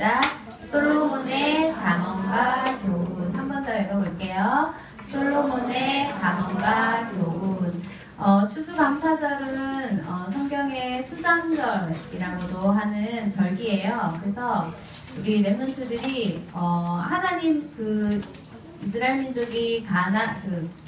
시작. 솔로몬의 잠언과 교훈. 한 번 더 읽어볼게요. 솔로몬의 잠언과 교훈. 추수감사절은 성경의 수장절이라고도 하는 절기예요. 그래서 우리 렘넌트들이 하나님 이스라엘 민족이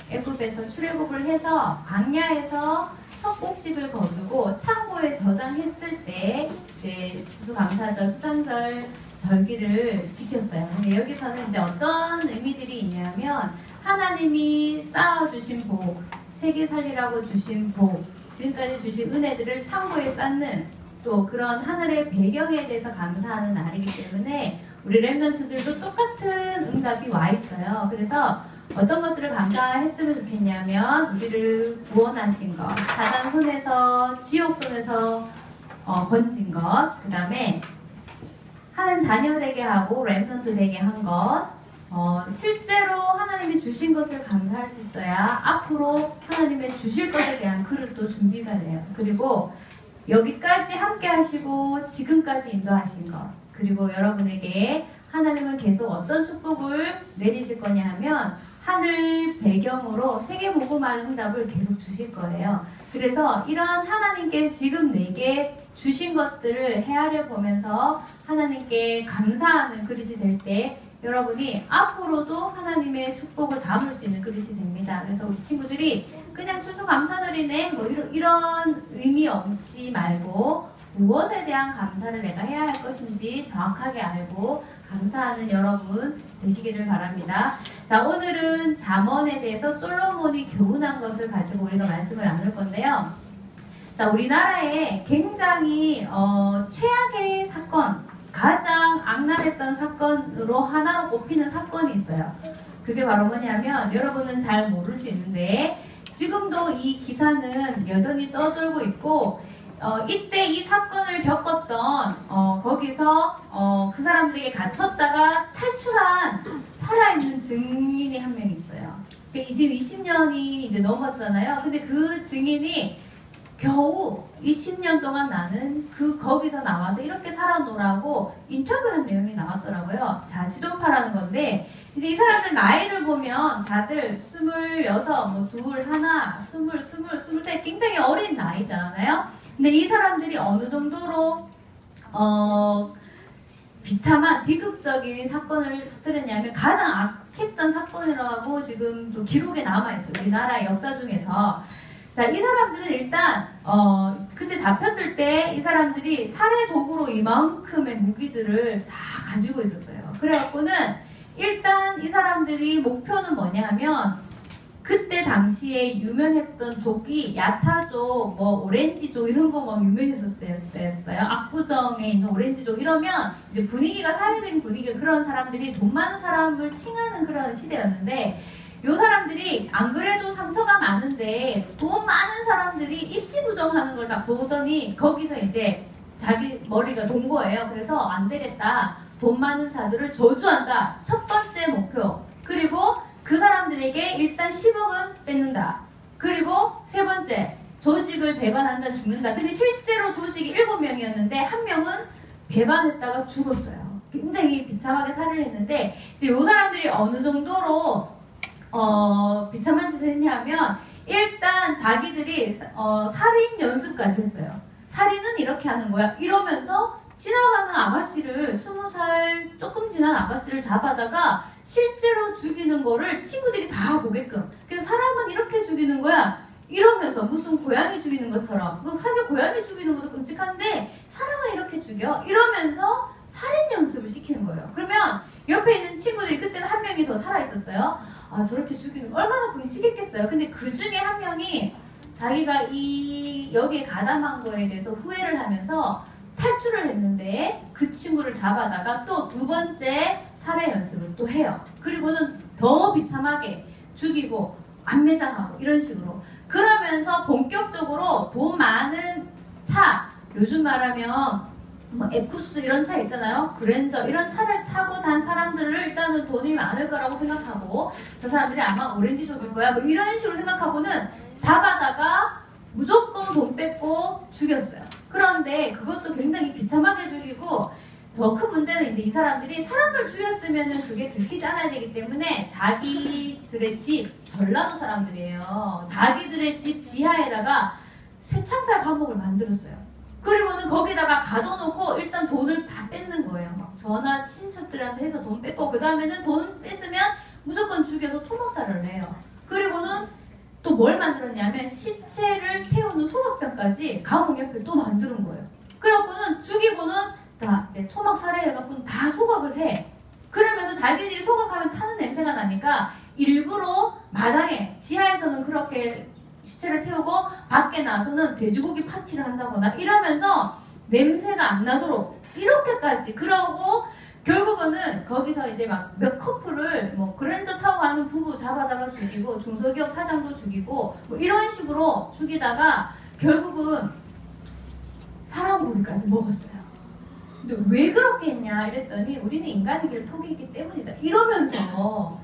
애굽에서 출애굽을 해서 광야에서 첫 곡식을 거두고 창고에 저장했을 때 이제 추수감사절, 수장절 절기를 지켰어요. 근데 여기서는 이제 어떤 의미들이 있냐면 하나님이 쌓아주신 복, 세계 살리라고 주신 복, 지금까지 주신 은혜들을 창고에 쌓는 또 그런 하늘의 배경에 대해서 감사하는 날이기 때문에 우리 렘넌트들도 똑같은 응답이 와 있어요. 그래서 어떤 것들을 감사했으면 좋겠냐면 우리를 구원하신 것, 사단 손에서, 지옥 손에서 건진 것, 그 다음에 하는 자녀 되게 하고 렘넌트 되게 한 것, 실제로 하나님이 주신 것을 감사할 수 있어야 앞으로 하나님의 주실 것에 대한 그릇도 준비가 돼요. 그리고 여기까지 함께 하시고 지금까지 인도하신 것, 그리고 여러분에게 하나님은 계속 어떤 축복을 내리실 거냐 하면 하늘 배경으로 세계복음할 응답을 계속 주실 거예요. 그래서 이런 하나님께 지금 내게 주신 것들을 헤아려 보면서 하나님께 감사하는 그릇이 될 때 여러분이 앞으로도 하나님의 축복을 담을 수 있는 그릇이 됩니다. 그래서 우리 친구들이 그냥 추수감사절이네 뭐 이런 의미 없지 말고 무엇에 대한 감사를 내가 해야 할 것인지 정확하게 알고 감사하는 여러분 되시기를 바랍니다. 자, 오늘은 잠언에 대해서 솔로몬이 교훈한 것을 가지고 우리가 말씀을 나눌 건데요. 자, 우리나라에 굉장히 최악의 사건, 가장 악랄했던 사건으로 하나로 꼽히는 사건이 있어요. 그게 바로 뭐냐면 여러분은 잘 모를 수 있는데 지금도 이 기사는 여전히 떠돌고 있고 이때 이 사건을 겪었던 거기서 그 사람들에게 갇혔다가 탈출한 살아있는 증인이 한 명 있어요. 지금 20년이 이제 넘었잖아요. 근데 그 증인이 겨우 20년 동안 나는 거기서 나와서 이렇게 살아노라고 인터뷰한 내용이 나왔더라고요. 자, 지존파라는 건데 이제 이 사람들 나이를 보면 다들 26, 뭐 둘, 하나, 20, 23 굉장히 어린 나이잖아요. 근데 이 사람들이 어느 정도로 비참한 비극적인 사건을 터뜨렸냐면 가장 악했던 사건이라고 지금도 기록에 남아있어요. 우리나라의 역사 중에서. 자, 이 사람들은 일단 그때 잡혔을 때 이 사람들이 살해 도구로 이만큼의 무기들을 다 가지고 있었어요. 그래갖고는 일단 이 사람들이 목표는 뭐냐 하면 그때 당시에 유명했던 족이 야타족, 뭐 오렌지족 이런 거 막 유명했었을 때였어요. 압구정에 있는 오렌지족 이러면 이제 분위기가 사회적인 분위기가 그런 사람들이 돈 많은 사람을 칭하는 그런 시대였는데 요 사람들이 안 그래도 상처가 많은데 돈 많은 사람들이 입시 부정하는 걸 다 보더니 거기서 이제 자기 머리가 돈 거예요. 그래서 안 되겠다. 돈 많은 자들을 저주한다. 첫 번째 목표. 그리고 그 사람들에게 일단 10억은 뺏는다. 그리고 세 번째, 조직을 배반한 자는 죽는다. 근데 실제로 조직이 7명이었는데 한 명은 배반했다가 죽었어요. 굉장히 비참하게 살해를 했는데 이제 요 사람들이 어느 정도로 비참한 짓을 했냐면 일단 자기들이 살인 연습까지 했어요. 살인은 이렇게 하는 거야. 이러면서 지나가는 아가씨를 20살 조금 지난 아가씨를 잡아다가 실제로 죽이는 거를 친구들이 다 보게끔. 그래서 사람은 이렇게 죽이는 거야. 이러면서 무슨 고양이 죽이는 것처럼. 사실 고양이 죽이는 것도 끔찍한데 사람은 이렇게 죽여. 이러면서 살인 연습을 시키는 거예요. 그러면 옆에 있는 친구들이 그때는 한 명이 더 살아있었어요. 아, 저렇게 죽이는 거 얼마나 끔찍했겠어요. 근데 그 중에 한 명이 자기가 여기에 가담한 거에 대해서 후회를 하면서 탈출을 했는데 그 친구를 잡아다가 또 두 번째 살해 연습을 또 해요. 그리고는 더 비참하게 죽이고 안매장하고 이런 식으로. 그러면서 본격적으로 돈 많은 차, 요즘 말하면 뭐 에쿠스 이런 차 있잖아요. 그랜저 이런 차를 타고 단 사람들을 일단은 돈이 많을 거라고 생각하고 저 사람들이 아마 오렌지족일 거야 뭐 이런 식으로 생각하고는 잡아다가 무조건 돈 뺏고 죽였어요. 그런데 그것도 굉장히 비참하게 죽이고 더 큰 문제는 이제 이 사람들이 사람을 죽였으면은 그게 들키지 않아야 되기 때문에 자기들의 집, 전라도 사람들이에요. 자기들의 집 지하에다가 쇠창살 감옥을 만들었어요. 그리고는 거기다가 가둬놓고 일단 돈을 다 뺏는 거예요. 막 전화 친척들한테 해서 돈 뺏고 그 다음에는 돈 뺏으면 무조건 죽여서 토막살을 해요. 그리고는 또 뭘 만들었냐면 시체를 태우는 소각장까지 감옥 옆에 또 만드는 거예요. 그래갖고는 죽이고는 다 이제 토막 살해해갖고는 다 소각을 해. 그러면서 자기들이 소각하면 타는 냄새가 나니까 일부러 마당에 지하에서는 그렇게 시체를 태우고 밖에 나와서는 돼지고기 파티를 한다거나 이러면서 냄새가 안 나도록 이렇게까지 그러고 결국은 거기서 이제 막 몇 커플을 뭐 그랜저 타고 가는 부부 잡아다가 죽이고 중소기업 사장도 죽이고 뭐 이런 식으로 죽이다가 결국은 사람 고기까지 먹었어요. 근데 왜 그렇게 했냐 이랬더니 우리는 인간의 길을 포기했기 때문이다 이러면서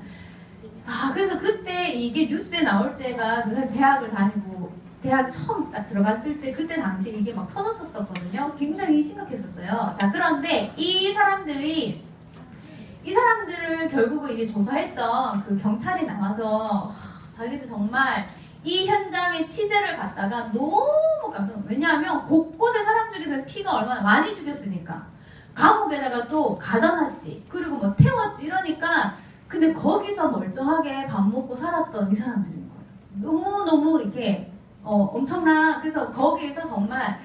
그래서 그때 이게 뉴스에 나올 때가 저 사실 대학을 다니고 대학 처음 딱 들어갔을 때 그때 당시 이게 막 터졌었거든요. 굉장히 심각했었어요. 자, 그런데 이 사람들을 결국은 이게 조사했던 그 경찰이 나와서 자기들 정말 이 현장의 취재를 받다가 너무 깜짝 놀랐어요. 왜냐하면 곳곳에 사람 죽여서 피가 얼마나 많이 죽였으니까 감옥에다가 또 가둬놨지 그리고 뭐 태웠지 이러니까 근데 거기서 멀쩡하게 밥 먹고 살았던 이 사람들인 거예요. 너무너무 이렇게 엄청난 그래서 거기에서 정말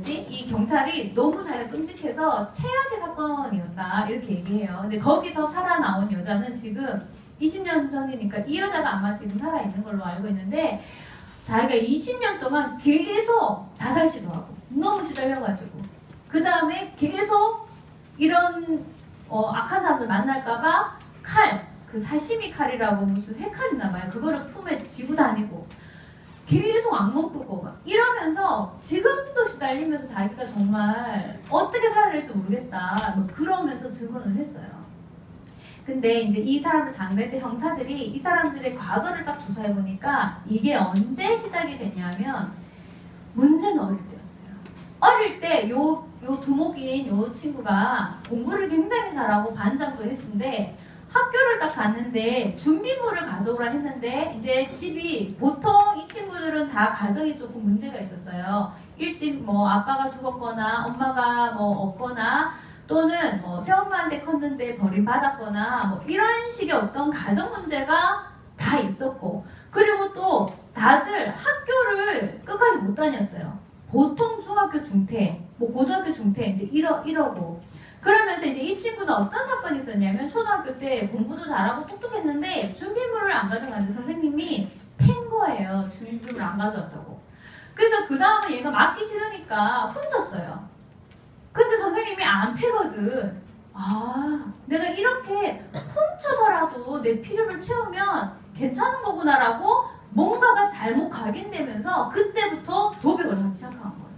이 경찰이 너무 자기가 끔찍해서 최악의 사건이었다 이렇게 얘기해요. 근데 거기서 살아나온 여자는 지금 20년 전이니까 이 여자가 아마 지금 살아있는 걸로 알고 있는데 자기가 20년 동안 계속 자살 시도하고 너무 시달려가지고 그 다음에 계속 이런 악한 사람들 만날까봐 그 사시미 칼이라고 무슨 회칼이나 봐요. 그거를 품에 쥐고 다니고 계속 악몽 꾸고 막 이러면서 지금도 시달리면서 자기가 정말 어떻게 살아야 될지 모르겠다 뭐 그러면서 증언을 했어요. 근데 이제 이 사람들 당대대 형사들이 이 사람들의 과거를 딱 조사해보니까 이게 언제 시작이 됐냐면 문제는 어릴 때였어요. 어릴 때 요 두목인 요 친구가 공부를 굉장히 잘하고 반장도 했는데 학교를 딱 갔는데 준비물을 가져오라 했는데 이제 집이 보통 이 친구들은 다 가정이 조금 문제가 있었어요. 일찍 뭐 아빠가 죽었거나 엄마가 뭐 없거나 또는 뭐 새엄마한테 컸는데 버림받았거나 뭐 이런 식의 어떤 가정 문제가 다 있었고 그리고 또 다들 학교를 끝까지 못 다녔어요. 보통 중학교 중퇴, 뭐 고등학교 중퇴 이제 이러고 그러면서 이제 이 친구는 어떤 사건이 있었냐면 초등학교 때 공부도 잘하고 똑똑했는데 준비물을 안 가져갔는데 선생님이 팬 거예요. 준비물을 안 가져왔다고. 그래서 그 다음에 얘가 맞기 싫으니까 훔쳤어요. 근데 선생님이 안 패거든. 내가 이렇게 훔쳐서라도 내 필요를 채우면 괜찮은 거구나라고 뭔가가 잘못 각인되면서 그때부터 도백을 하기 시작한 거예요.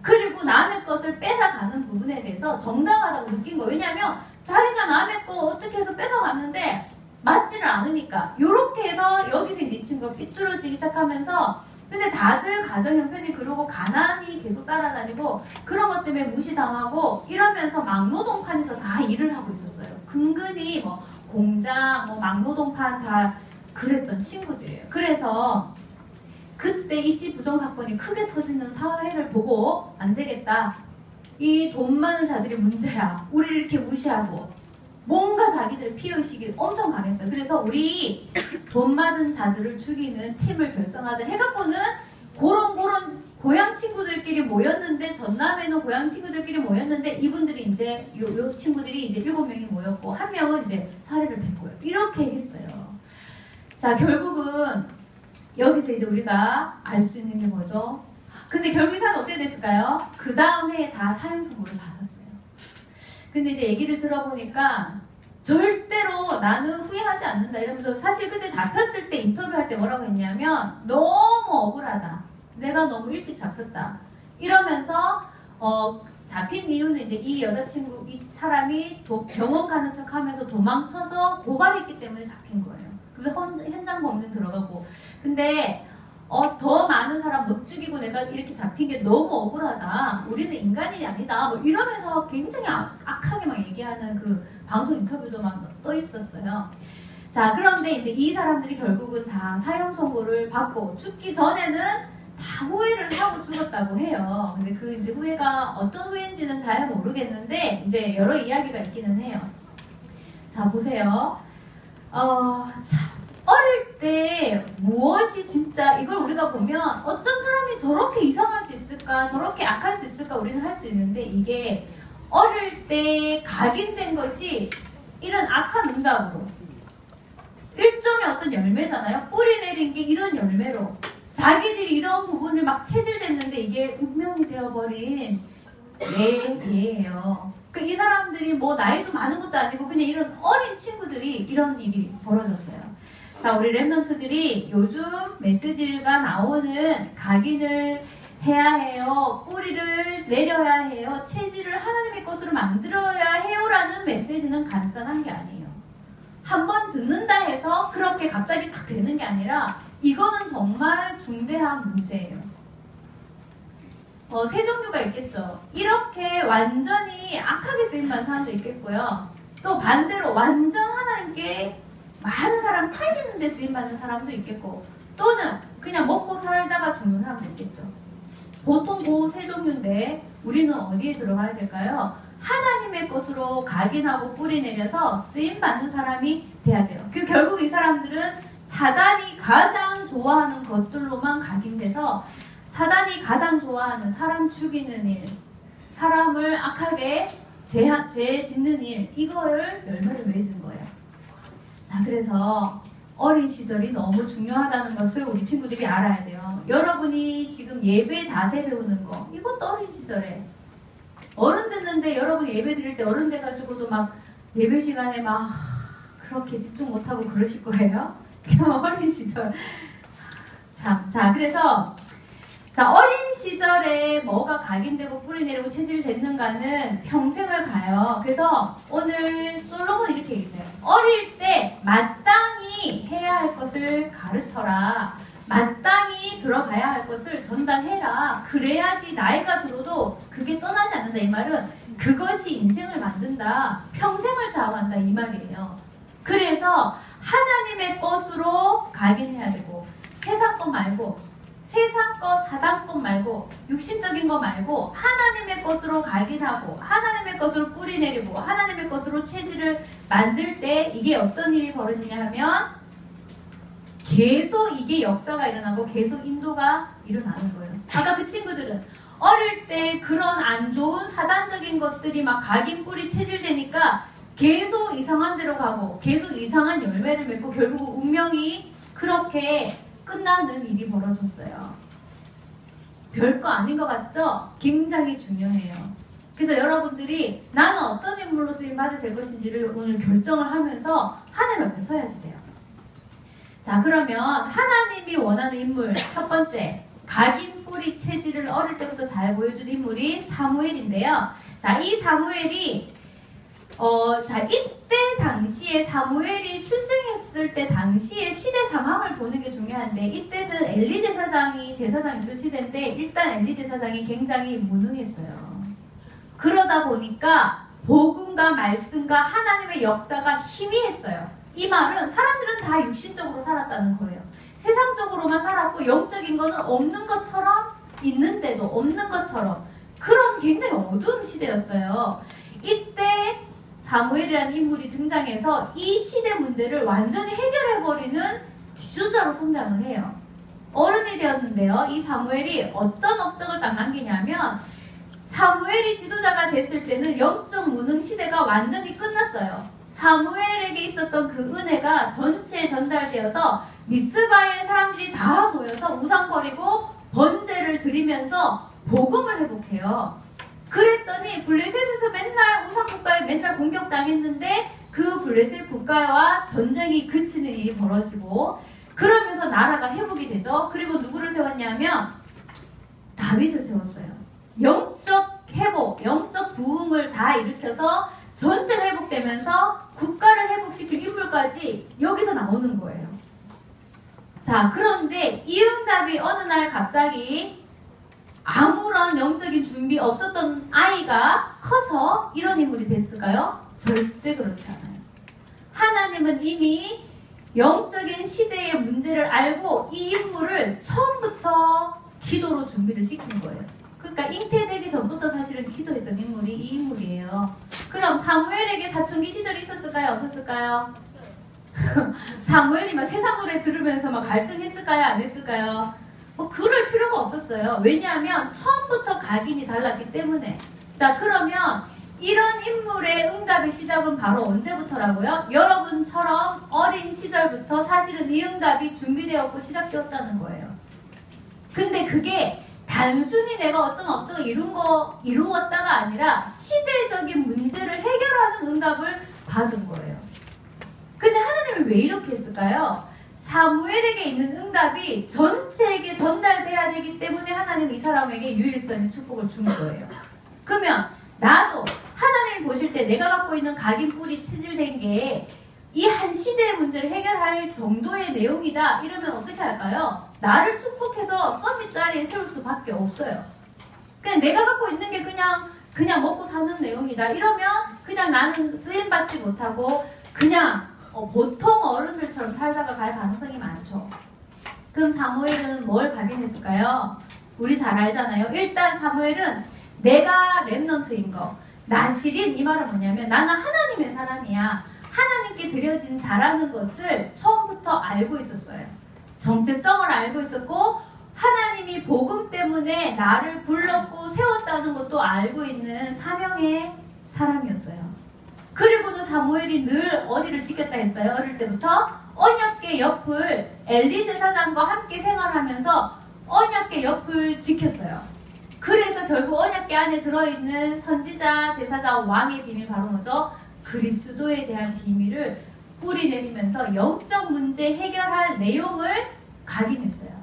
그리고 남의 것을 뺏어가는 부분에 대해서 정당하다고 느낀 거예요. 왜냐하면 자기가 남의 거 어떻게 해서 뺏어갔는데 맞지를 않으니까 이렇게 해서 여기서 이제 이 친구가 삐뚤어지기 시작하면서 근데 다들 가정 형편이 그러고 가난이 계속 따라다니고 그런 것 때문에 무시당하고 이러면서 막노동판에서 다 일을 하고 있었어요. 근근히 뭐 공장, 뭐 막노동판 다 그랬던 친구들이에요. 그래서 그때 입시 부정 사건이 크게 터지는 사회를 보고 안 되겠다. 이 돈 많은 자들이 문제야. 우리를 이렇게 무시하고 뭔가 자기들의 피해의식이 엄청 강했어요. 그래서 우리 돈 많은 자들을 죽이는 팀을 결성하자 해갖고는 그런 고향 친구들끼리 모였는데 전남에는 고향 친구들끼리 모였는데 이분들이 이제 요 친구들이 이제 7명이 모였고 한 명은 이제 살해를 됐고요. 이렇게 했어요. 자 결국은 여기서 이제 우리가 알 수 있는 게 뭐죠? 근데 결국 이 사람은 어떻게 됐을까요? 그 다음 해에 다 사형 선고를 받았어요. 근데 이제 얘기를 들어보니까 절대로 나는 후회하지 않는다 이러면서 사실 그때 잡혔을 때 인터뷰할 때 뭐라고 했냐면 너무 억울하다. 내가 너무 일찍 잡혔다. 이러면서 잡힌 이유는 이제 이 여자친구, 이 사람이 병원 가는 척 하면서 도망쳐서 고발했기 때문에 잡힌 거예요. 그래서 현장 검증 들어가고 근데 더 많은 사람 못 죽이고 내가 이렇게 잡힌 게 너무 억울하다. 우리는 인간이 아니다. 뭐 이러면서 굉장히 악하게 막 얘기하는 그 방송 인터뷰도 막 떠 있었어요. 자, 그런데 이제 이 사람들이 결국은 다 사형 선고를 받고 죽기 전에는 다 후회를 하고 죽었다고 해요. 근데 그 이제 후회가 어떤 후회인지는 잘 모르겠는데 이제 여러 이야기가 있기는 해요. 자, 보세요. 참 어릴 때 무엇이 진짜 이걸 우리가 보면 어떤 사람이 저렇게 이상할 수 있을까, 저렇게 악할 수 있을까 우리는 할 수 있는데 이게 어릴 때 각인된 것이 이런 악한 응답으로 일종의 어떤 열매잖아요. 뿌리 내린 게 이런 열매로 자기들이 이런 부분을 막 체질됐는데 이게 운명이 되어버린 예예요. 이 사람들이 뭐 나이도 많은 것도 아니고 그냥 이런 어린 친구들이 이런 일이 벌어졌어요. 자, 우리 랩런트들이 요즘 메시지가 나오는 각인을 해야 해요. 뿌리를 내려야 해요. 체질을 하나님의 것으로 만들어야 해요. 라는 메시지는 간단한 게 아니에요. 한번 듣는다 해서 그렇게 갑자기 탁 되는 게 아니라 이거는 정말 중대한 문제예요. 세 종류가 있겠죠. 이렇게 완전히 악하게 쓰임받는 사람도 있겠고요. 또 반대로 완전 하나님께 많은 사람 살리는 데 쓰임받는 사람도 있겠고 또는 그냥 먹고 살다가 죽는 사람도 있겠죠. 보통 그 세 종류인데 우리는 어디에 들어가야 될까요? 하나님의 것으로 각인하고 뿌리 내려서 쓰임받는 사람이 돼야 돼요. 결국 이 사람들은 사단이 가장 좋아하는 것들로만 각인돼서 사단이 가장 좋아하는 사람 죽이는 일, 사람을 악하게 죄 짓는 일, 이걸 열매를 맺은 거예요. 자, 그래서 어린 시절이 너무 중요하다는 것을 우리 친구들이 알아야 돼요. 여러분이 지금 예배 자세 배우는 거, 이것도 어린 시절에 어른 됐는데 여러분 예배 드릴 때 어른 돼가지고도 막 예배 시간에 막 그렇게 집중 못하고 그러실 거예요? 어린 시절. 참, 자, 그래서 어린 시절에 뭐가 각인되고 뿌리 내리고 체질 됐는가는 평생을 가요. 그래서 오늘 솔로몬 이렇게 얘기해요. 어릴 때 마땅히 해야 할 것을 가르쳐라. 마땅히 들어가야 할 것을 전달해라. 그래야지 나이가 들어도 그게 떠나지 않는다. 이 말은 그것이 인생을 만든다. 평생을 좌우한다. 이 말이에요. 그래서 하나님의 것으로 각인해야 되고 세상 것 말고 세상 것, 사단 것 말고 육신적인 것 말고 하나님의 것으로 각인하고 하나님의 것으로 뿌리 내리고 하나님의 것으로 체질을 만들 때 이게 어떤 일이 벌어지냐 하면 계속 이게 역사가 일어나고 계속 인도가 일어나는 거예요. 아까 그 친구들은 어릴 때 그런 안 좋은 사단적인 것들이 막 각인 뿌리 체질되니까 계속 이상한 데로 가고 계속 이상한 열매를 맺고 결국 운명이 그렇게 끝나는 일이 벌어졌어요. 별거 아닌 것 같죠? 굉장히 중요해요. 그래서 여러분들이 나는 어떤 인물로 쓰임받아야 될 것인지를 오늘 결정을 하면서 하나님 앞에 서야지 돼요. 자, 그러면 하나님이 원하는 인물 첫 번째, 각인 뿌리 체질을 어릴 때부터 잘 보여준 인물이 사무엘인데요. 자, 이 사무엘이 이때 당시에 사무엘이 출생했을 때 당시에 시대 상황을 보는 게 중요한데 이때는 엘리 제사장이 제사장 있을 시대인데 일단 엘리 제사장이 굉장히 무능했어요. 그러다 보니까 복음과 말씀과 하나님의 역사가 희미했어요. 이 말은 사람들은 다 육신적으로 살았다는 거예요. 세상적으로만 살았고 영적인 거는 없는 것처럼 있는데도 없는 것처럼 그런 굉장히 어두운 시대였어요. 이때 사무엘이라는 인물이 등장해서 이 시대 문제를 완전히 해결해버리는 지도자로 성장을 해요. 어른이 되었는데요. 이 사무엘이 어떤 업적을 딱 남기냐면 사무엘이 지도자가 됐을 때는 영적 무능 시대가 완전히 끝났어요. 사무엘에게 있었던 그 은혜가 전체에 전달되어서 미스바에 사람들이 다 모여서 우상 버리고 번제를 드리면서 복음을 회복해요. 그랬더니 블레셋에서 맨날 우상국가에 맨날 공격당했는데 그 블레셋 국가와 전쟁이 그치는 일이 벌어지고 그러면서 나라가 회복이 되죠. 그리고 누구를 세웠냐면 다윗을 세웠어요. 영적 회복, 영적 부흥을 다 일으켜서 전쟁 회복되면서 국가를 회복시킬 인물까지 여기서 나오는 거예요. 자, 그런데 이 응답이 어느 날 갑자기 아무런 영적인 준비 없었던 아이가 커서 이런 인물이 됐을까요? 절대 그렇지 않아요. 하나님은 이미 영적인 시대의 문제를 알고 이 인물을 처음부터 기도로 준비를 시킨 거예요. 그러니까 잉태되기 전부터 사실은 기도했던 인물이 이 인물이에요. 그럼 사무엘에게 사춘기 시절이 있었을까요? 없었을까요? 사무엘이 막 세상 노래 들으면서 막 갈등했을까요? 안 했을까요? 뭐 그럴 필요가 없었어요. 왜냐하면 처음부터 각인이 달랐기 때문에. 자, 그러면 이런 인물의 응답의 시작은 바로 언제부터라고요? 여러분처럼 어린 시절부터 사실은 이 응답이 준비되었고 시작되었다는 거예요. 근데 그게 단순히 내가 어떤 업적을 이루었다가 아니라 시대적인 문제를 해결하는 응답을 받은 거예요. 근데 하나님이 왜 이렇게 했을까요? 사무엘에게 있는 응답이 전체에게 전달돼야 되기 때문에 하나님은 이 사람에게 유일성의 축복을 준 거예요. 그러면 나도 하나님이 보실 때 내가 갖고 있는 각인 뿔이 치질된 게 이 한 시대의 문제를 해결할 정도의 내용이다 이러면 어떻게 할까요? 나를 축복해서 서밋 자리에 세울 수밖에 없어요. 그냥 내가 갖고 있는 게 그냥 먹고 사는 내용이다 이러면 그냥 나는 쓰임받지 못하고 그냥 보통 어른들처럼 살다가 갈 가능성이 많죠. 그럼 사무엘은 뭘 각인했을까요? 우리 잘 알잖아요. 일단 사무엘은 내가 렘넌트인 거, 나실인, 이 말은 뭐냐면 나는 하나님의 사람이야. 하나님께 드려진 자라는 것을 처음부터 알고 있었어요. 정체성을 알고 있었고 하나님이 복음 때문에 나를 불렀고 세웠다는 것도 알고 있는 사명의 사람이었어요. 그리고는 사무엘이 늘 어디를 지켰다 했어요? 어릴 때부터 언약궤 옆을 엘리 제사장과 함께 생활하면서 언약궤 옆을 지켰어요. 그래서 결국 언약궤 안에 들어있는 선지자, 제사자, 왕의 비밀 바로 뭐죠? 그리스도에 대한 비밀을 뿌리내리면서 영적 문제 해결할 내용을 각인했어요.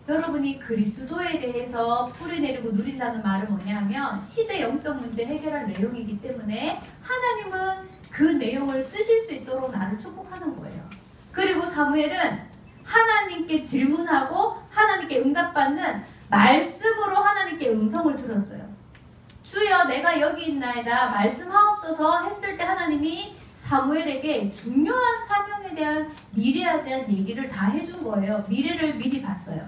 여러분이 그리스도에 대해서 뿌리내리고 누린다는 말은 뭐냐면 시대 영적 문제 해결할 내용이기 때문에 하나님은 그 내용을 쓰실 수 있도록 나를 축복하는 거예요. 그리고 사무엘은 하나님께 질문하고 하나님께 응답받는 말씀으로 하나님께 음성을 들었어요. 주여 내가 여기 있나이다 말씀하옵소서 했을 때 하나님이 사무엘에게 중요한 사명에 대한 미래에 대한 얘기를 다 해준 거예요. 미래를 미리 봤어요.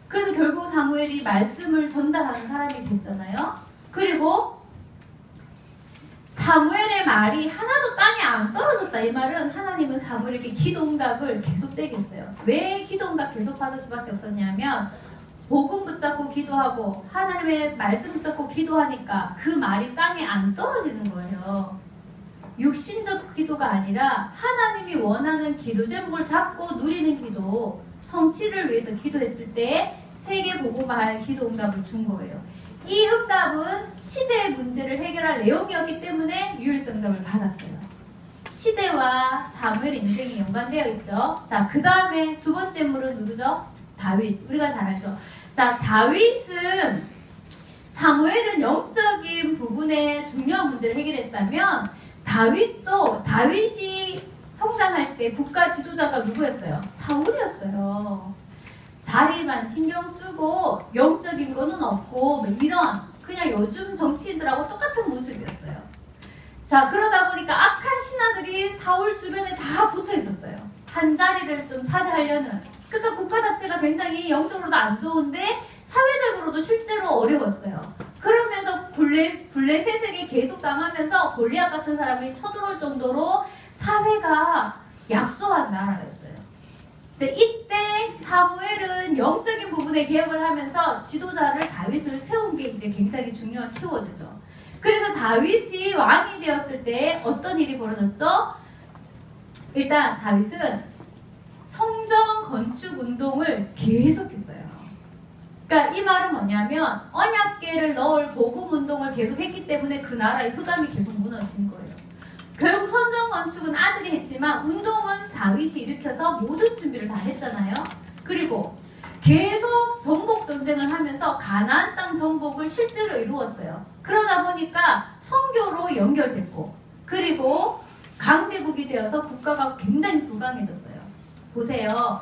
그래서 결국 사무엘이 말씀을 전달하는 사람이 됐잖아요. 그리고 사무엘의 말이 하나도 땅에 안 떨어졌다. 이 말은 하나님은 사무엘에게 기도 응답을 계속되게 했어요. 왜 기도 응답 계속 받을 수밖에 없었냐면 복음 붙잡고 기도하고 하나님의 말씀 붙잡고 기도하니까 그 말이 땅에 안 떨어지는 거예요. 육신적 기도가 아니라 하나님이 원하는 기도 제목을 잡고 누리는 기도, 성취를 위해서 기도했을 때 세계 복음화할 기도 응답을 준 거예요. 이 응답은 시대의 문제를 해결할 내용이었기 때문에 유일성 응답을 받았어요. 시대와 사무엘의 인생이 연관되어 있죠. 자, 그 다음에 두 번째 인물은 누구죠? 다윗. 우리가 잘 알죠. 자, 다윗은 사무엘은 영적인 부분에 중요한 문제를 해결했다면 다윗이 성장할 때 국가 지도자가 누구였어요? 사울이었어요. 자리만 신경 쓰고 영적인 거는 없고 뭐 이런 그냥 요즘 정치인들하고 똑같은 모습이었어요. 자, 그러다 보니까 악한 신하들이 사울 주변에 다 붙어 있었어요. 한 자리를 좀 차지하려는. 그러니까 국가 자체가 굉장히 영적으로도 안 좋은데 사회적으로도 실제로 어려웠어요. 그러면서 블레셋에게 계속 당하면서 골리앗 같은 사람이 쳐들어올 정도로 사회가 약소한 나라였어요. 이때 사무엘은 영적인 부분에 개혁을 하면서 지도자를 다윗을 세운 게 이제 굉장히 중요한 키워드죠. 그래서 다윗이 왕이 되었을 때 어떤 일이 벌어졌죠? 일단 다윗은 성전 건축 운동을 계속했어요. 그러니까 이 말은 뭐냐면 언약궤를 넣을 복음 운동을 계속했기 때문에 그 나라의 흑암이 계속 무너진 거예요. 결국 성전 건축은 아들이 했지만 운동은 다윗이 일으켜서 모든 준비를 다 했잖아요. 그리고 계속 정복 전쟁을 하면서 가나안 땅 정복을 실제로 이루었어요. 그러다 보니까 선교로 연결됐고 그리고 강대국이 되어서 국가가 굉장히 부강해졌어요. 보세요.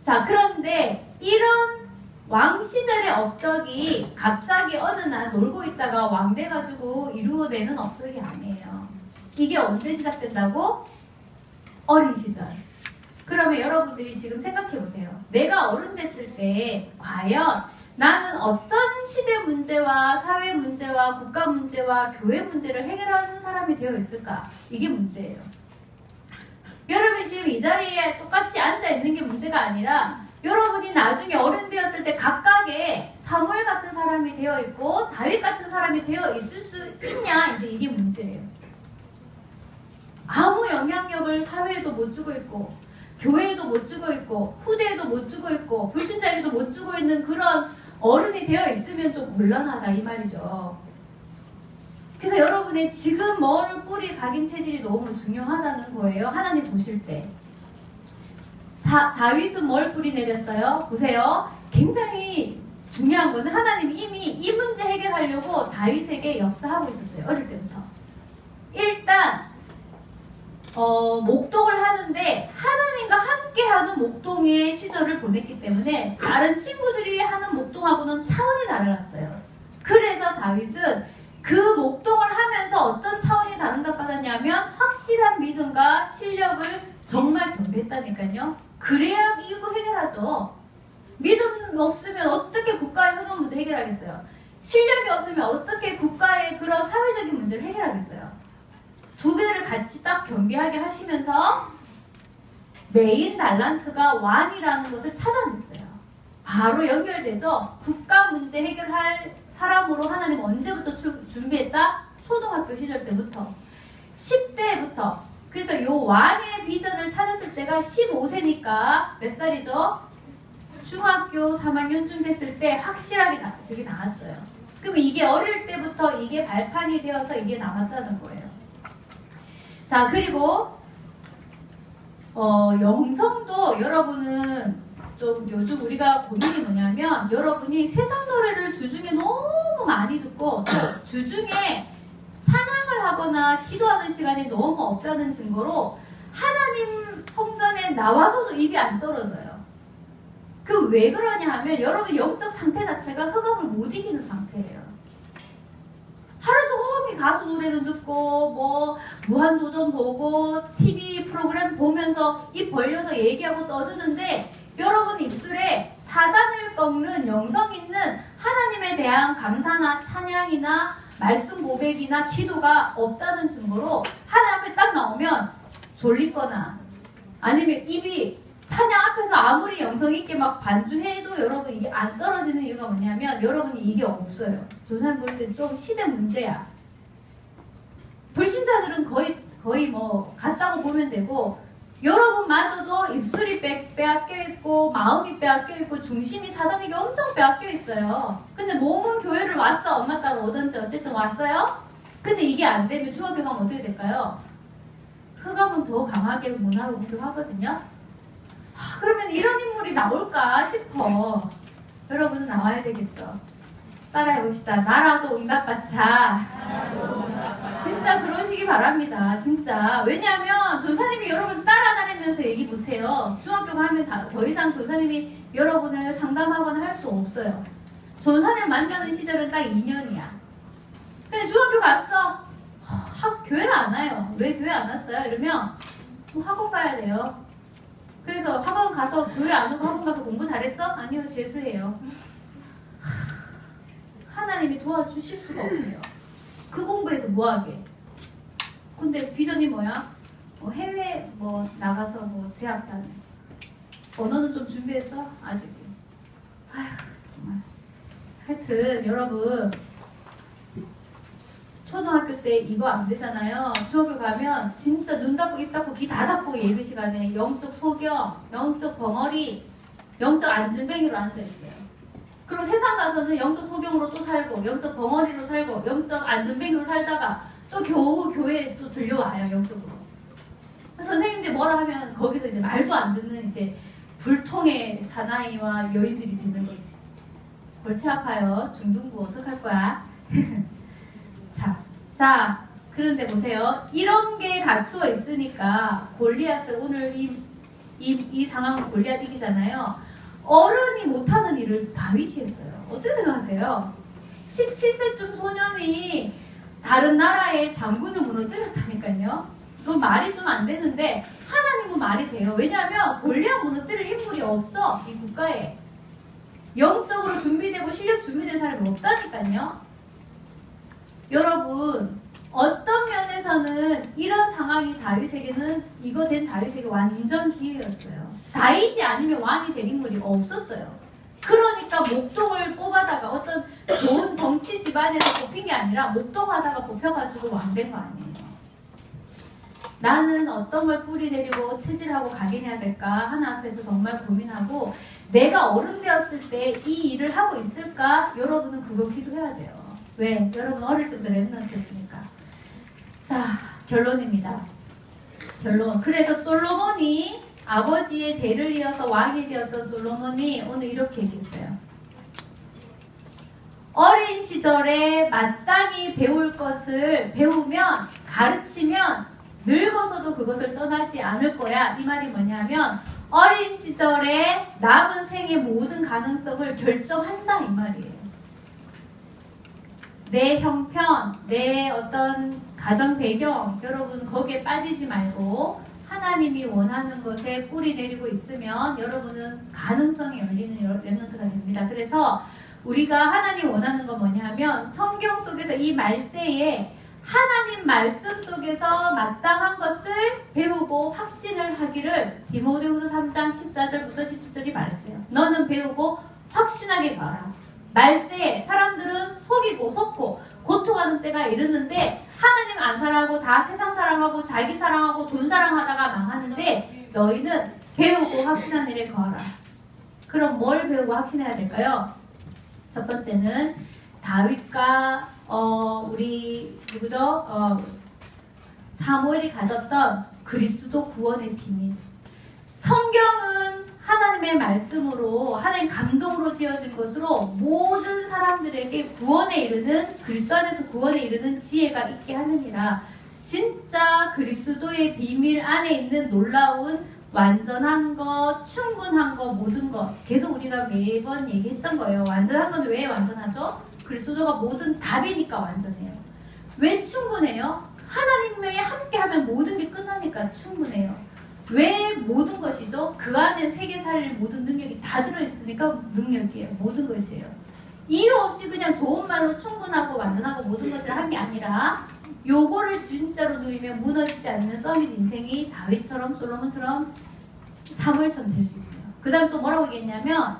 자, 그런데 이런 왕 시절의 업적이 갑자기 어느 날 놀고 있다가 왕 돼가지고 이루어내는 업적이 아니에요. 이게 언제 시작된다고? 어린 시절. 그러면 여러분들이 지금 생각해 보세요. 내가 어른 됐을 때 과연 나는 어떤 시대 문제와 사회 문제와 국가 문제와 교회 문제를 해결하는 사람이 되어 있을까? 이게 문제예요. 여러분이 지금 이 자리에 똑같이 앉아 있는 게 문제가 아니라 여러분이 나중에 어른 되었을 때 각각의 사무엘 같은 사람이 되어 있고 다윗 같은 사람이 되어 있을 수 있냐, 이제 이게 문제예요. 아무 영향력을 사회에도 못 주고 있고 교회에도 못 주고 있고 후대에도 못 주고 있고 불신자에게도 못 주고 있는 그런 어른이 되어 있으면 좀 곤란하다 이 말이죠. 그래서 여러분의 지금 뭘 뿌리 각인 체질이 너무 중요하다는 거예요. 하나님 보실 때. 다윗은 뭘 뿌리 내렸어요? 보세요. 굉장히 중요한 거는 하나님 이미 이 문제 해결하려고 다윗에게 역사하고 있었어요. 어릴 때부터. 일단 목동을 하는데 하나님과 함께하는 목동의 시절을 보냈기 때문에 다른 친구들이 하는 목동하고는 차원이 달랐어요. 그래서 다윗은 그 목동을 하면서 어떤 차원이 다른가 받았냐면 확실한 믿음과 실력을 정말 겸비했다니까요. 그래야 이거 해결하죠. 믿음 없으면 어떻게 국가의 흑암 문제 해결하겠어요. 실력이 없으면 어떻게 국가의 그런 사회적인 문제를 해결하겠어요. 두 개를 같이 딱 겸비하게 하시면서 메인 달란트가 왕이라는 것을 찾아냈어요. 바로 연결되죠. 국가 문제 해결할 사람으로 하나님 언제부터 준비했다? 초등학교 시절 때부터 10대부터. 그래서 이 왕의 비전을 찾았을 때가 15세니까 몇 살이죠? 중학교 3학년쯤 됐을 때 확실하게 되게 나왔어요. 그럼 이게 어릴 때부터 이게 발판이 되어서 이게 남았다는 거예요. 자, 그리고 영성도 여러분은 좀 요즘 우리가 고민이 뭐냐면 여러분이 세상 노래를 주중에 너무 많이 듣고 또 주중에 찬양을 하거나 기도하는 시간이 너무 없다는 증거로 하나님 성전에 나와서도 입이 안 떨어져요. 그 왜 그러냐 하면 여러분 영적 상태 자체가 흑암을 못 이기는 상태예요. 하루 종일 가수 노래도 듣고 뭐 무한도전 보고 TV 프로그램 보면서 입 벌려서 얘기하고 떠드는데 여러분 입술에 사단을 꺾는 영성 있는 하나님에 대한 감사나 찬양이나 말씀 고백이나 기도가 없다는 증거로 하나님 앞에 딱 나오면 졸리거나 아니면 입이 찬양 앞에서 아무리 영성 있게 막 반주해도 여러분 이게 안 떨어지는 이유가 뭐냐면 여러분이 이게 없어요. 조사님 볼 때 좀 시대 문제야. 불신자들은 거의 뭐 같다고 보면 되고 여러분마저도 입술이 빼앗겨 있고 마음이 빼앗겨 있고 중심이 사단에게 엄청 빼앗겨 있어요. 근데 몸은 교회를 왔어. 엄마 따라 오든지 어쨌든 왔어요. 근데 이게 안 되면 중학교 가면 어떻게 될까요? 흑암은 더 강하게 문화를 공격하거든요. 그러면 이런 인물이 나올까 싶어. 여러분은 나와야 되겠죠. 따라해봅시다. 나라도 응답받자. 진짜 그러시기 바랍니다. 진짜. 왜냐하면 조사님이 여러분을 따라다니면서 얘기 못해요. 중학교 가면 더 이상 조사님이 여러분을 상담하거나 할 수 없어요. 조사님 만나는 시절은 딱 2년이야. 근데 중학교 갔어. 교회를 안 와요. 왜 교회 안 왔어요? 이러면 학원 가야 돼요. 그래서 학원 가서 교회 안 오고 학원 가서 공부 잘했어? 아니요, 재수해요. 하나님이 도와주실 수가 없어요. 그 공부해서 뭐하게? 근데 비전이 뭐야? 해외 나가서 대학 다녀. 언어는 좀 준비했어? 아직. 아휴, 정말. 하여튼 여러분 초등학교 때 이거 안 되잖아요. 중학교 가면 진짜 눈 닫고 입 닫고 귀 다 닫고 예배 시간에 영적 소경, 영적 벙어리, 영적 안진뱅이로 앉아있어요. 그리고 세상 가서는 영적 소경으로 또 살고 영적 벙어리로 살고 영적 안진뱅이로 살다가 또 겨우 교회에 또 들려와요. 영적으로. 선생님들이 뭐라 하면 거기서 이제 말도 안 듣는 이제 불통의 사나이와 여인들이 되는 거지. 골치 아파요. 중등부 어떡할 거야? 자, 그런데 보세요. 이런 게 갖추어 있으니까 골리앗을 오늘 이 이 상황을 골리앗 이기잖아요. 어른이 못하는 일을 다윗이 했어요. 어떻게 생각하세요? 17세쯤 소년이 다른 나라의 장군을 무너뜨렸다니까요. 그건 말이 좀 안 되는데 하나님은 말이 돼요. 왜냐하면 골리앗 무너뜨릴 인물이 없어. 이 국가에. 영적으로 준비되고 실력 준비된 사람이 없다니까요. 여러분, 어떤 면에서는 이런 상황이 다윗에게는 이거 된 다윗에게 완전 기회였어요. 다윗이 아니면 왕이 될 인물이 없었어요. 그러니까 목동을 뽑아다가 어떤 좋은 정치 집안에서 뽑힌 게 아니라 목동하다가 뽑혀가지고 왕 된 거 아니에요. 나는 어떤 걸 뿌리 내리고 체질하고 각인해야 될까 하나 앞에서 정말 고민하고 내가 어른 되었을 때 이 일을 하고 있을까? 여러분은 그거 기도해야 돼요. 왜? 여러분 어릴 때부터 렘넌트였으니까. 자, 결론입니다. 결론. 그래서 솔로몬이 아버지의 대를 이어서 왕이 되었던 솔로몬이 오늘 이렇게 얘기했어요. 어린 시절에 마땅히 배울 것을 배우면 가르치면 늙어서도 그것을 떠나지 않을 거야. 이 말이 뭐냐면 어린 시절에 남은 생의 모든 가능성을 결정한다 이 말이에요. 내 형편, 내 어떤 가정 배경 여러분 거기에 빠지지 말고 하나님이 원하는 것에 뿌리 내리고 있으면 여러분은 가능성이 열리는 렘넌트가 됩니다. 그래서 우리가 하나님 원하는 건 뭐냐면 성경 속에서 이 말세에 하나님 말씀 속에서 마땅한 것을 배우고 확신을 하기를 디모데후서 3장 14절부터 17절이 말했어요. 너는 배우고 확신하게 가라. 말세에 사람들은 속고 고통하는 때가 이르는데 하나님 안 사랑하고 다 세상 사랑하고 자기 사랑하고 돈 사랑하다가 망하는데 너희는 배우고 확신한 일에 거하라. 그럼 뭘 배우고 확신해야 될까요? 첫 번째는 다윗과 우리 누구죠? 사무엘이 가졌던 그리스도 구원의 비밀. 성경은 하나님의 말씀으로 하나님 감동으로 지어진 것으로 모든 사람들에게 구원에 이르는 그리스도 안에서 구원에 이르는 지혜가 있게 하느니라. 진짜 그리스도의 비밀 안에 있는 놀라운 완전한 것, 충분한 것, 모든 것 계속 우리가 매번 얘기했던 거예요. 완전한 건 왜 완전하죠? 그리스도가 모든 답이니까 완전해요. 왜 충분해요? 하나님에 함께하면 모든 게 끝나니까 충분해요. 왜 모든 것이죠? 그 안에 세계 살릴 모든 능력이 다 들어있으니까 능력이에요. 모든 것이에요. 이유 없이 그냥 좋은 말로 충분하고 완전하고 모든 것을 한 게 아니라 요거를 진짜로 누리면 무너지지 않는 서밋 인생이 다윗처럼 솔로몬처럼 사무엘처럼 될 수 있어요. 그 다음 또 뭐라고 얘기했냐면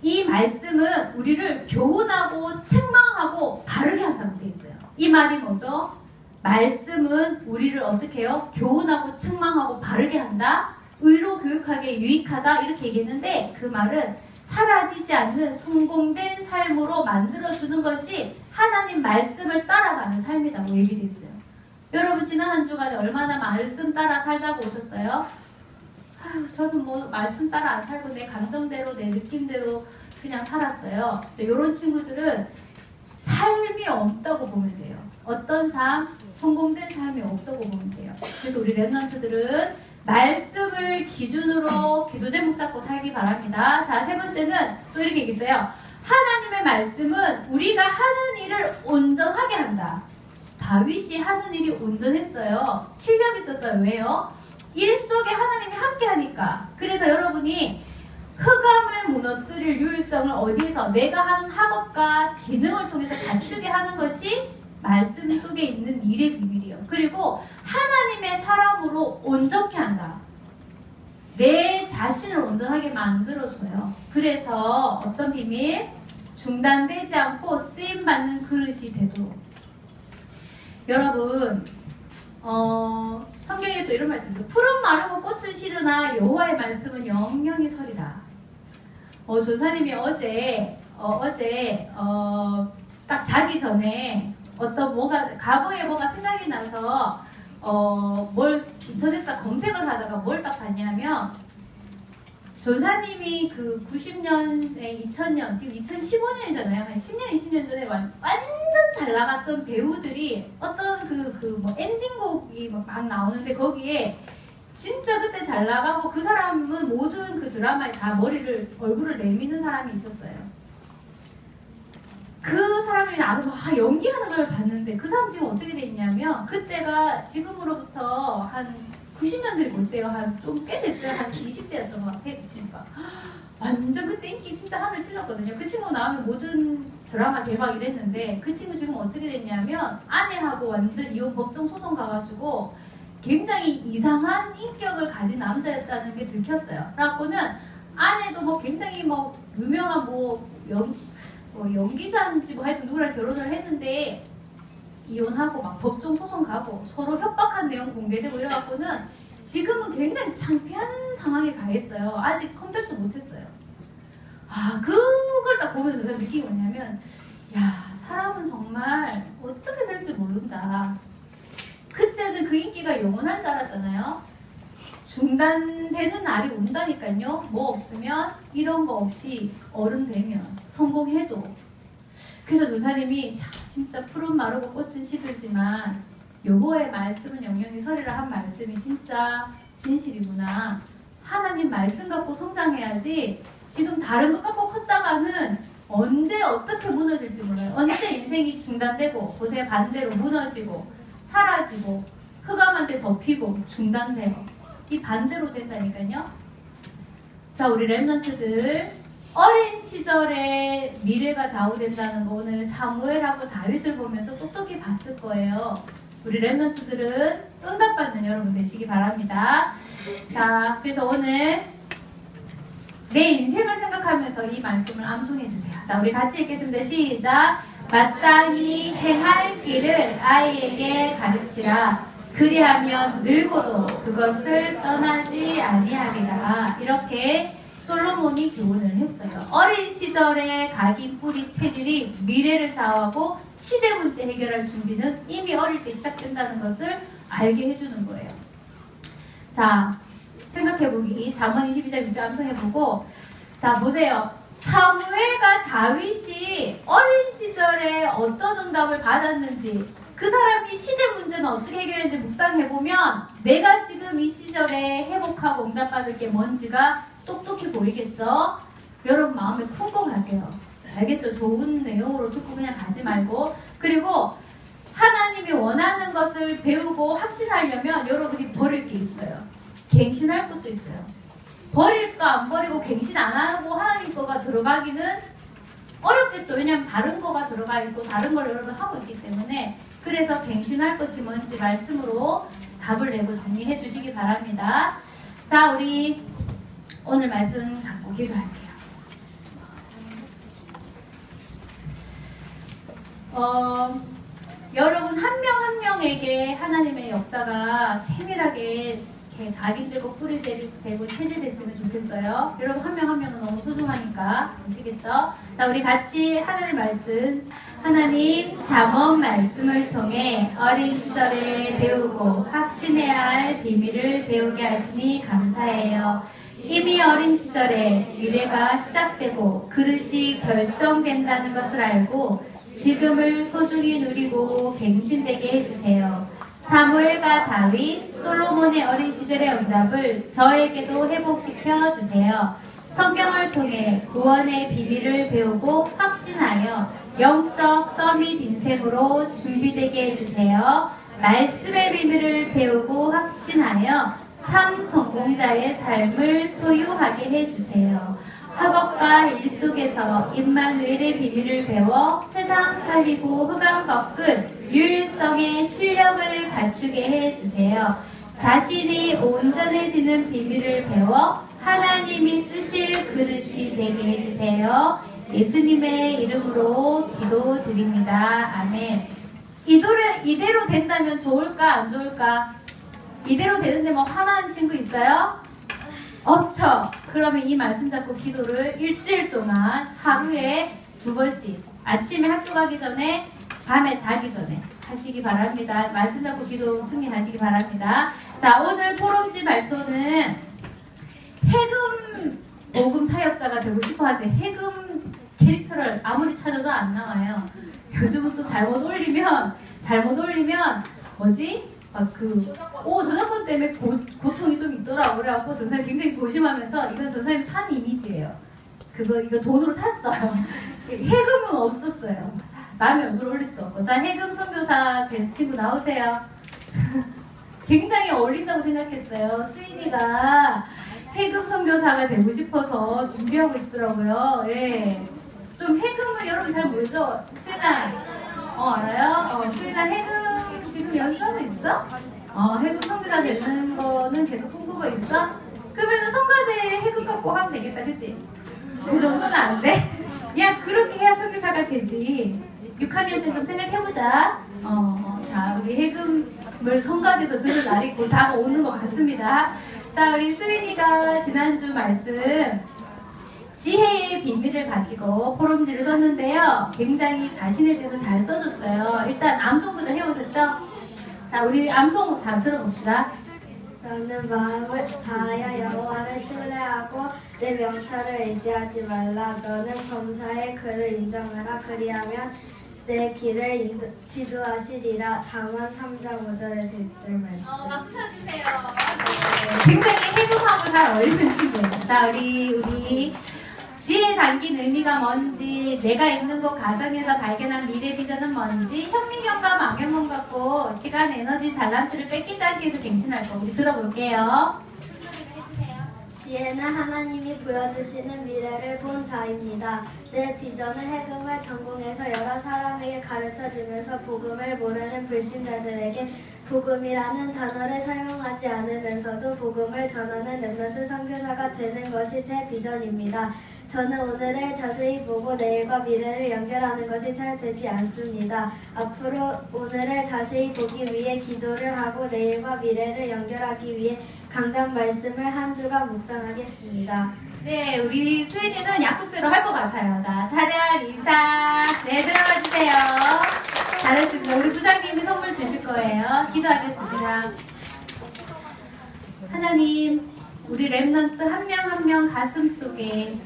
이 말씀은 우리를 교훈하고 책망하고 바르게 한다고 되어 있어요. 이 말이 뭐죠? 말씀은 우리를 어떻게 해요? 교훈하고 책망하고 바르게 한다. 의로 교육하게 유익하다. 이렇게 얘기했는데 그 말은 사라지지 않는 성공된 삶으로 만들어주는 것이 하나님 말씀을 따라가는 삶이라고 얘기되어 있어요. 여러분 지난 한 주간에 얼마나 말씀 따라 살다고 오셨어요? 아유, 저는 뭐 말씀 따라 안 살고 내 감정대로 내 느낌대로 그냥 살았어요. 이런 친구들은 삶이 없다고 보면 돼요. 어떤 삶? 성공된 삶이 없다고 보면 돼요. 그래서 우리 렘넌트들은 말씀을 기준으로 기도 제목 잡고 살기 바랍니다. 자, 세 번째는 또 이렇게 얘기했어요. 하나님의 말씀은 우리가 하는 일을 온전하게 한다. 다윗이 하는 일이 온전했어요. 실력이 있었어요. 왜요? 일 속에 하나님이 함께 하니까. 그래서 여러분이 흑암을 무너뜨릴 유일성을 어디에서 내가 하는 학업과 기능을 통해서 갖추게 하는 것이 말씀 속에 있는 일의 비밀이에요. 그리고 하나님의 사람으로 온전케 한다. 내 자신을 온전하게 만들어줘요. 그래서 어떤 비밀? 중단되지 않고 쓰임받는 그릇이 되도록. 여러분 성경에 또 이런 말씀이 있어요. 푸른 마르고 꽃은 시드나 여호와의 말씀은 영영이 서리라. 조사님이 어제 딱 자기 전에 어떤 과거에 뭐가 생각이 나서 뭘 인터넷에 검색을 하다가 뭘 딱 봤냐면 조사님이 그 90년에 2000년 지금 2015년이잖아요. 한 10년 20년 전에 완전 잘 나갔던 배우들이 어떤 뭐 엔딩곡이 막 나오는데 거기에 진짜 그때 잘 나가고 그 사람은 모든 그 드라마에 다 얼굴을 내미는 사람이 있었어요. 그 사람이 나도 막 연기하는 걸 봤는데 그 사람 지금 어떻게 돼 있냐면 그때가 지금으로부터 한 90년대일 못돼요. 한 좀 꽤 됐어요. 한 20대였던 것 같아요. 그 친구가. 완전 그때 인기 진짜 하늘 찔렀거든요. 그 친구 나오면 모든 드라마 대박 이랬는데 그 친구 지금 어떻게 됐냐면 아내하고 완전 이혼 법정 소송 가가지고 굉장히 이상한 인격을 가진 남자였다는 게 들켰어요. 그래갖고는 아내도 뭐 굉장히 뭐 유명한 연기자인지 뭐 하여튼 누구랑 결혼을 했는데 이혼하고 막 법정 소송 가고 서로 협박한 내용 공개되고 이래갖고는 지금은 굉장히 창피한 상황에 가 있어요. 아직 컴백도 못했어요. 아, 그걸 딱 보면서 내가 느낀 게 뭐냐면 야, 사람은 정말 어떻게 될지 모른다. 그때는 그 인기가 영원할 줄 알았잖아요. 중단되는 날이 온다니까요. 뭐 없으면 이런 거 없이 어른 되면 성공해도. 그래서 조사님이 진짜 푸른 마르고 꽃은 시들지만 여호와의 말씀은 영영이 서리라 한 말씀이 진짜 진실이구나. 하나님 말씀 갖고 성장해야지 지금 다른 것 갖고 컸다가는 언제 어떻게 무너질지 몰라요. 언제 인생이 중단되고 보세요. 반대로 무너지고 사라지고 흑암한테 덮이고 중단돼요. 이 반대로 된다니까요. 자, 우리 렘넌트들 어린 시절에 미래가 좌우된다는 거 오늘 사무엘하고 다윗을 보면서 똑똑히 봤을 거예요. 우리 렘넌트들은 응답받는 여러분 되시기 바랍니다. 자, 그래서 오늘 내 인생을 생각하면서 이 말씀을 암송해 주세요. 자, 우리 같이 읽겠습니다. 시작. 마땅히 행할 길을 아이에게 가르치라. 그리하면 늙어도 그것을 떠나지 아니하리라. 이렇게 솔로몬이 교훈을 했어요. 어린 시절에 각인 뿌리 체질이 미래를 좌우하고 시대 문제 해결할 준비는 이미 어릴 때 시작된다는 것을 알게 해주는 거예요. 자, 생각해보기. 잠언 22장 6절 암송해보고, 자, 보세요. 사무엘과 다윗이 어린 시절에 어떤 응답을 받았는지, 그 사람이 시대 문제는 어떻게 해결했는지 묵상해보면 내가 지금 이 시절에 회복하고 응답받을 게 뭔지가 똑똑히 보이겠죠? 여러분 마음에 품고 가세요. 알겠죠? 좋은 내용으로 듣고 그냥 가지 말고. 그리고 하나님이 원하는 것을 배우고 확신하려면 여러분이 버릴 게 있어요. 갱신할 것도 있어요. 버릴까 안 버리고 갱신 안 하고 하나님 거가 들어가기는 어렵겠죠. 왜냐하면 다른 거가 들어가 있고 다른 걸 여러분 하고 있기 때문에. 그래서 갱신할 것이 뭔지 말씀으로 답을 내고 정리해 주시기 바랍니다. 자, 우리 오늘 말씀 잡고 기도할게요. 여러분 한 명 한 명에게 하나님의 역사가 세밀하게 이렇게 각인되고 뿌리되고 체질됐으면 좋겠어요. 여러분 한 명 한 명은 너무 소중하니까. 아시겠죠? 자, 우리 같이 하나님의 말씀, 하나님 잠언 말씀을 통해 어린 시절에 배우고 확신해야 할 비밀을 배우게 하시니 감사해요. 이미 어린 시절에 미래가 시작되고 그릇이 결정된다는 것을 알고 지금을 소중히 누리고 갱신되게 해주세요. 사무엘과 다윗, 솔로몬의 어린 시절의 응답을 저에게도 회복시켜 주세요. 성경을 통해 구원의 비밀을 배우고 확신하여 영적 서밋 인생으로 준비되게 해주세요. 말씀의 비밀을 배우고 확신하여 참 성공자의 삶을 소유하게 해주세요. 학업과 일 속에서 임마누엘의 비밀을 배워 세상 살리고 흑암 꺾은 유일성의 실력을 갖추게 해주세요. 자신이 온전해지는 비밀을 배워 하나님이 쓰실 그릇이 되게 해주세요. 예수님의 이름으로 기도드립니다. 아멘. 이대로 된다면 좋을까 안 좋을까? 이대로 되는데 뭐 화나는 친구 있어요? 없죠? 그러면 이 말씀 잡고 기도를 일주일 동안 하루에 2번씩 아침에 학교 가기 전에 밤에 자기 전에 하시기 바랍니다. 말씀 잡고 기도 승리하시기 바랍니다. 자, 오늘 포럼지 발표는 해금 모금 사역자가 되고 싶어 할 때 해금 캐릭터를 아무리 찾아도 안 나와요. 요즘은 또 잘못 올리면 뭐지? 저작권 때문에 고통이 좀 있더라고요. 그래갖고 전사님 굉장히 조심하면서 이건 전사님 산 이미지예요. 이거 돈으로 샀어요. 해금은 없었어요. 남의 얼굴 올릴 수 없고. 자, 해금 선교사 될 친구 나오세요. 굉장히 어울린다고 생각했어요. 수인이가 해금 선교사가 되고 싶어서 준비하고 있더라고요. 예. 좀 해금은 여러분 잘 모르죠? 수인아, 알아요? 수인아 해금 지금 연수하고 있어? 해금 선교사 되는 거는 계속 꿈꾸고 있어? 그러면 성가대에 해금 갖고 하면 되겠다, 그치? 그 정도는 안 돼? 야, 그렇게 해야 선교사가 되지. 6학년 때 좀 생각해보자. 자, 우리 해금을 성가대에서 들을 날이 곧 다가오는 것 같습니다. 자, 우리 수인이가 지난주 말씀 지혜의 비밀을 가지고 포럼지를 썼는데요. 굉장히 자신에 대해서 잘 써줬어요. 일단 암송부터 해오셨죠? 자, 우리 암송 잘 들어봅시다. 너는 마음을 다하여 여호와를 신뢰하고 내 명찰을 의지하지 말라. 너는 범사의 그를 인정하라. 그리하면 내 길을 지도하시리라. 잠언 3장 5절에서 6절 말씀. 박수 쳐주세요. 네, 굉장히 해금하고 잘 어울리는 친구예요. 자, 우리 지혜에 담긴 의미가 뭔지, 내가 있는 곳 가정에서 발견한 미래 비전은 뭔지, 현미경과 망경검 갖고 시간, 에너지, 달란트를 뺏기지 않기 위해서 갱신할 거 우리 들어볼게요. 지혜는 하나님이 보여주시는 미래를 본 자입니다. 내 비전은 해금을 전공해서 여러 사람에게 가르쳐주면서 복음을 모르는 불신자들에게 복음이라는 단어를 사용하지 않으면서도 복음을 전하는 렘넌트 선교사가 되는 것이 제 비전입니다. 저는 오늘을 자세히 보고 내일과 미래를 연결하는 것이 잘 되지 않습니다. 앞으로 오늘을 자세히 보기 위해 기도를 하고 내일과 미래를 연결하기 위해 강단 말씀을 한 주간 묵상하겠습니다. 네, 우리 수인이는 약속대로 할 것 같아요. 자, 차렷 인사. 네, 들어가 주세요. 잘했습니다. 우리 부장님이 선물 주실 거예요. 기도하겠습니다. 하나님, 우리 렘넌트 한 명 한 명 가슴 속에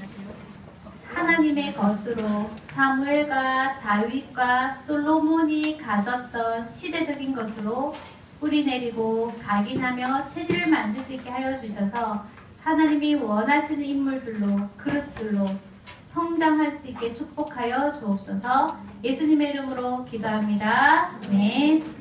하나님의 것으로 사무엘과 다윗과 솔로몬이 가졌던 시대적인 것으로 뿌리내리고 각인하며 체질을 만들 수 있게 하여 주셔서 하나님이 원하시는 인물들로, 그릇들로 성장할 수 있게 축복하여 주옵소서. 예수님의 이름으로 기도합니다. 아멘.